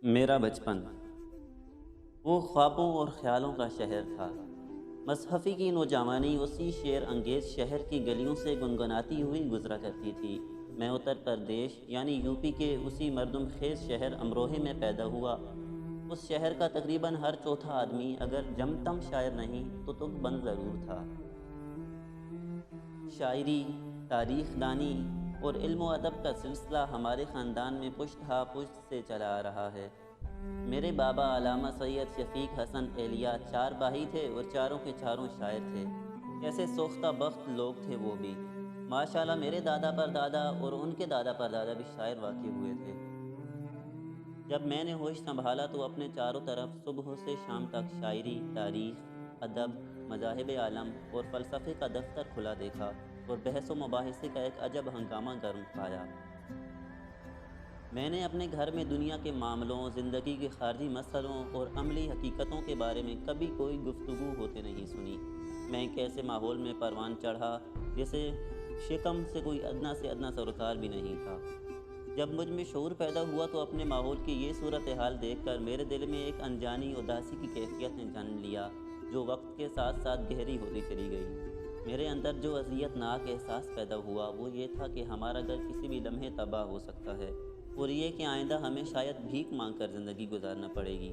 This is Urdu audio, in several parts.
میرا بچپن وہ خوابوں اور خیالوں کا شہر تھا۔ مصحفی کی نوجوانی اسی شعر انگیز شہر کی گلیوں سے گنگناتی ہوئی گزرا کرتی تھی۔ میں اتر پردیش یعنی یو پی کے اسی مردم خیز شہر امروہے میں پیدا ہوا۔ اس شہر کا تقریباً ہر چوتھا آدمی اگر جمتم شاعر نہیں تو تک بند ضرور تھا۔ شاعری، تاریخ دانی اور علم و ادب کا سلسلہ ہمارے خاندان میں پشت ہا پشت سے چلا آ رہا ہے۔ میرے بابا علامہ سید شفیق حسن ایلیا چار بھائی تھے اور چاروں کے چاروں شاعر تھے۔ کیسے سوختہ بخت لوگ تھے وہ بھی۔ ماشاءاللہ میرے دادا پر دادا اور ان کے دادا پر دادا بھی شاعر واقع ہوئے تھے۔ جب میں نے ہوش سنبھالا تو اپنے چاروں طرف صبح سے شام تک شاعری، تاریخ، ادب، مذاہب عالم اور فلسفے کا دفتر کھلا دیکھا اور بحث و مباحثے کا ایک عجب ہنگامہ گرم پایا۔ میں نے اپنے گھر میں دنیا کے معاملوں، زندگی کے خارجی مسئلوں اور عملی حقیقتوں کے بارے میں کبھی کوئی گفتگو ہوتے نہیں سنی۔ میں ایک ایسے ماحول میں پروان چڑھا جیسے شکم سے کوئی ادنا سے ادنا سروکار بھی نہیں تھا۔ جب مجھ میں شعور پیدا ہوا تو اپنے ماحول کی یہ صورتحال دیکھ کر میرے دل میں ایک انجانی اداسی کی کیفیت نے جنم لیا جو وقت کے ساتھ ساتھ گہری ہوتی چلی گئی۔ میرے اندر جو اذیت ناک احساس پیدا ہوا وہ یہ تھا کہ ہمارا گھر کسی بھی لمحے تباہ ہو سکتا ہے، اور یہ کہ آئندہ ہمیں شاید بھیک مانگ کر زندگی گزارنا پڑے گی۔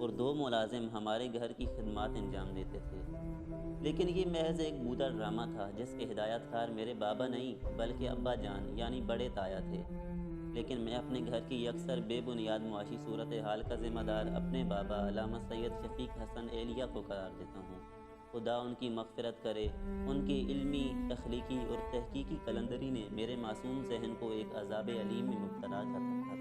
اور دو ملازم ہمارے گھر کی خدمات انجام دیتے تھے، لیکن یہ محض ایک بودر ڈرامہ تھا جس کے ہدایت کار میرے بابا نہیں بلکہ ابا جان یعنی بڑے تایا تھے۔ لیکن میں اپنے گھر کی اکثر بے بنیاد معاشی صورتحال کا ذمہ دار اپنے بابا علامہ سید شفیق حسن ایلیا کو قرار دیتا ہوں۔ خدا ان کی مغفرت کرے۔ ان کی علمی، تخلیقی اور تحقیقی قلندری نے میرے معصوم ذہن کو ایک عذاب علیم میں مبتلا کر رکھا